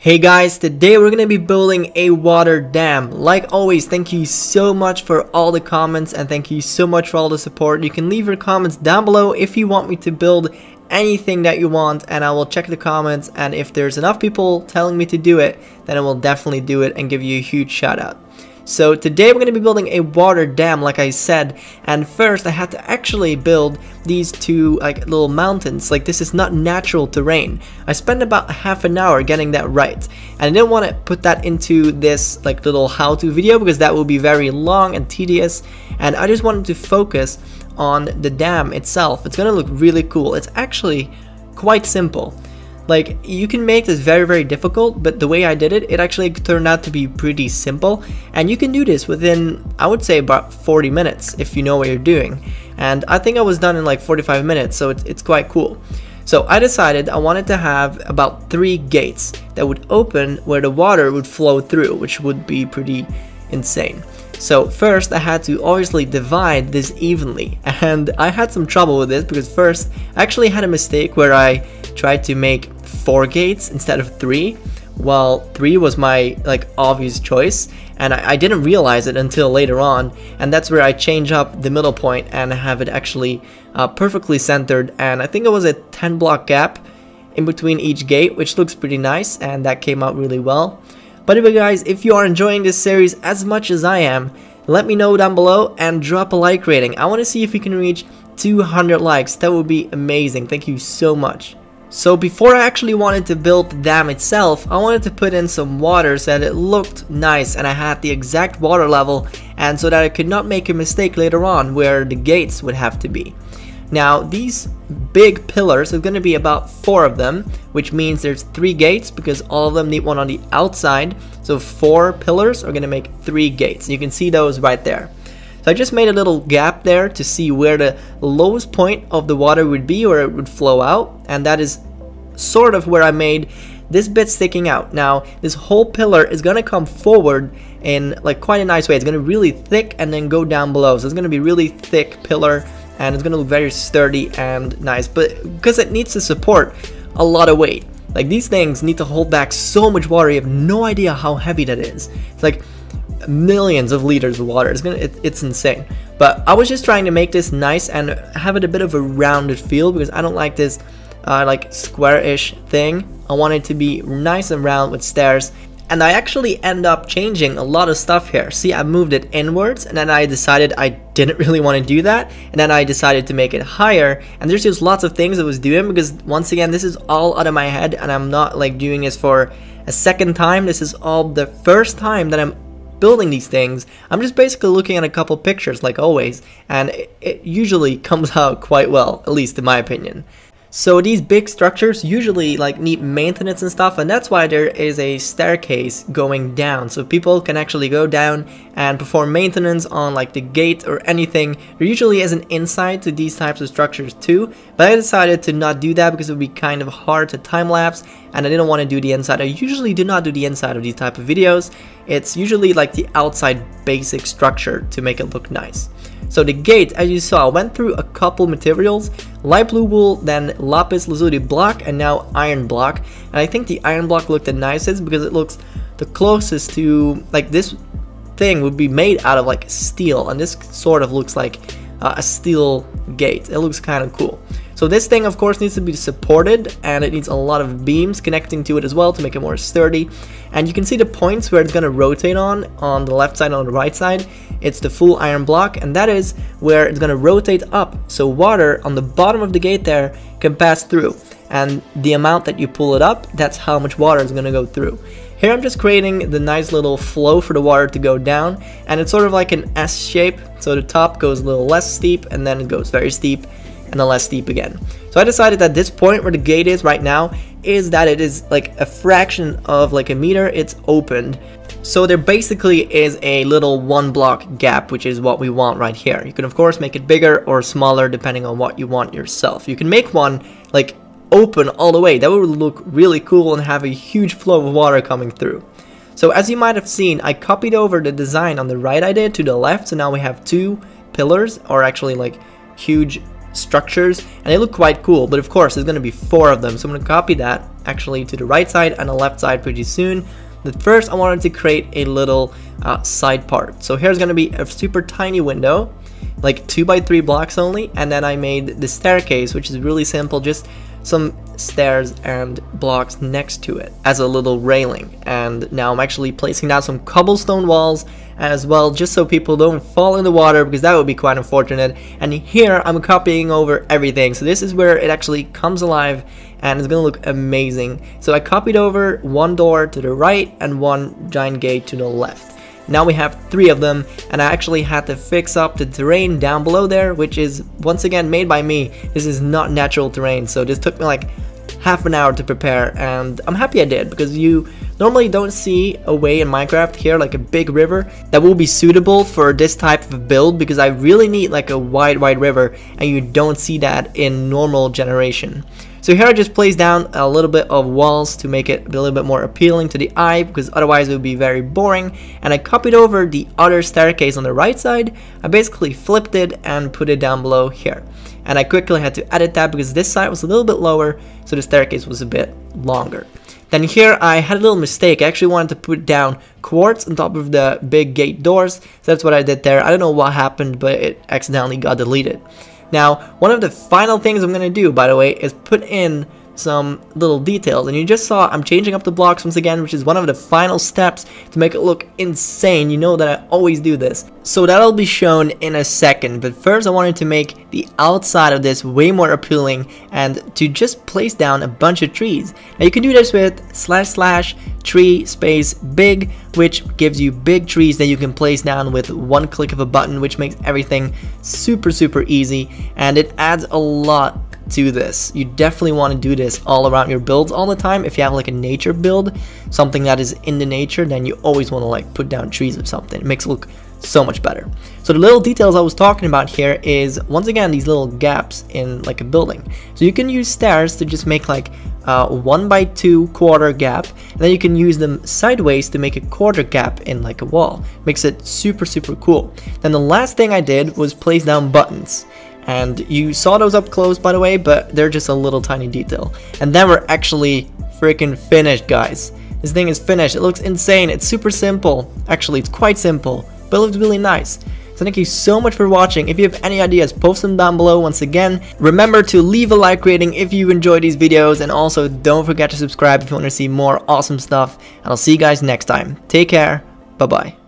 Hey guys, today we're gonna be building a water dam. Like always, thank you so much for all the comments and thank you so much for all the support. You can leave your comments down below if you want me to build anything that you want, and I will check the comments, and if there's enough people telling me to do it, then I will definitely do it and give you a huge shout out. So today we're going to be building a water dam, like I said, and first I had to actually build these two little mountains. Like, this is not natural terrain. I spent about half an hour getting that right, and I didn't want to put that into this little how-to video because that will be very long and tedious, and I just wanted to focus on the dam itself. It's going to look really cool. It's actually quite simple. Like, you can make this very difficult, but the way I did it, it actually turned out to be pretty simple, and you can do this within, I would say, about 40 minutes if you know what you're doing. And I think I was done in like 45 minutes, so it's quite cool. So I decided I wanted to have about 3 gates that would open where the water would flow through, which would be pretty insane. So first I had to obviously divide this evenly, and I had some trouble with this because first I actually had a mistake where I tried to make 4 gates instead of 3, while 3 was my obvious choice, and I didn't realize it until later on, and that's where I change up the middle point and have it actually perfectly centered, and I think it was a 10 block gap in between each gate, which looks pretty nice, and that came out really well. But anyway guys, if you are enjoying this series as much as I am, let me know down below and drop a like rating. I want to see if we can reach 200 likes. That would be amazing. Thank you so much. So before I actually wanted to build the dam itself, I wanted to put in some water so that it looked nice and I had the exact water level, and so that I could not make a mistake later on where the gates would have to be. Now these big pillars are going to be about 4 of them, which means there's 3 gates because all of them need one on the outside. So 4 pillars are going to make 3 gates. You can see those right there. So I just made a little gap there to see where the lowest point of the water would be, where it would flow out, and that is sort of where I made this bit sticking out. Now this whole pillar is going to come forward in quite a nice way. It's going to be really thick and then go down below. So it's going to be really thick pillar, and it's going to look very sturdy and nice, but because it needs to support a lot of weight. Like, these things need to hold back so much water, you have no idea how heavy that is. It's like millions of liters of water. It's insane. But I was just trying to make this nice and have it a bit of a rounded feel because I don't like this square-ish thing. I want it to be nice and round with stairs. And I actually end up changing a lot of stuff here. See, I moved it inwards, and then I decided I didn't really want to do that, and then I decided to make it higher, and there's just lots of things I was doing because, once again, this is all out of my head, and I'm not doing this for a second time. This is all the first time that I'm building these things. I'm just basically looking at a couple pictures like always, and it usually comes out quite well, at least in my opinion. So these big structures usually need maintenance and stuff, and that's why there is a staircase going down, so people can actually go down and perform maintenance on the gate or anything. There usually is an inside to these types of structures too, but I decided to not do that because it would be kind of hard to time lapse, and I didn't want to do the inside. I usually do not do the inside of these type of videos. It's usually the outside basic structure to make it look nice. So the gate, as you saw, went through a couple materials: light blue wool, then lapis lazuli block, and now iron block. And I think the iron block looked the nicest because it looks the closest to, this thing would be made out of steel, and this sort of looks like a steel gate. It looks kind of cool. So this thing, of course, needs to be supported, and it needs a lot of beams connecting to it as well to make it more sturdy. And you can see the points where it's going to rotate on the left side and on the right side. It's the full iron block, and that is where it's going to rotate up, so water on the bottom of the gate there can pass through, and the amount that you pull it up, that's how much water is going to go through. Here I'm just creating the nice little flow for the water to go down, and it's sort of like an S shape, so the top goes a little less steep, and then it goes very steep, and then less steep again. So I decided at this point where the gate is right now is that it is a fraction of a meter. It's opened, so there basically is a little 1 block gap, which is what we want right here. You can of course make it bigger or smaller depending on what you want yourself. You can make one open all the way. That would look really cool and have a huge flow of water coming through. So as you might have seen, I copied over the design on the right I did to the left, so now we have 2 pillars, or actually huge structures, and they look quite cool. But of course there's going to be 4 of them, so I'm going to copy that actually to the right side and the left side pretty soon. But first I wanted to create a little side part. So here's going to be a super tiny window, like 2 by 3 blocks only, and then I made the staircase, which is really simple, just some stairs and blocks next to it as a little railing. And now I'm actually placing down some cobblestone walls as well, just so people don't fall in the water, because that would be quite unfortunate. And here I'm copying over everything, so this is where it actually comes alive and it's gonna look amazing. So I copied over 1 door to the right and 1 giant gate to the left. Now we have 3 of them, and I actually had to fix up the terrain down below there, which is once again made by me. This is not natural terrain, so this took me like half an hour to prepare, and I'm happy I did, because you normally don't see a way in Minecraft here, like a big river, that will be suitable for this type of a build, because I really need like a wide river, and you don't see that in normal generation. So here I just placed down a little bit of walls to make it a little bit more appealing to the eye, because otherwise it would be very boring. And I copied over the other staircase on the right side. I basically flipped it and put it down below here. And I quickly had to edit that because this side was a little bit lower, so the staircase was a bit longer. Then here I had a little mistake. I actually wanted to put down quartz on top of the big gate doors, so that's what I did there. I don't know what happened, but it accidentally got deleted. Now, one of the final things I'm going to do, by the way, is put in some little details, and you just saw I'm changing up the blocks once again, which is one of the final steps to make it look insane. You know that I always do this, so that'll be shown in a second. But first I wanted to make the outside of this way more appealing, and to just place down a bunch of trees. Now you can do this with / tree space big, which gives you big trees that you can place down with 1 click of a button, which makes everything super easy, and it adds a lot to this. You definitely want to do this all around your builds all the time. If you have like a nature build, something that is in the nature, then you always want to like put down trees or something. It makes it look so much better. So the little details I was talking about here is once again these little gaps in like a building. So you can use stairs to just make like 1 by 2 quarter gap, and then you can use them sideways to make a quarter gap in like a wall. Makes it super cool. Then the last thing I did was place down buttons. And you saw those up close, by the way, but they're just a little tiny detail. And then we're actually freaking finished, guys. This thing is finished. It looks insane. It's super simple. Actually, it's quite simple, but it looks really nice. So thank you so much for watching. If you have any ideas, post them down below. Once again, remember to leave a like rating if you enjoy these videos, and also don't forget to subscribe if you want to see more awesome stuff. And I'll see you guys next time. Take care. Bye-bye.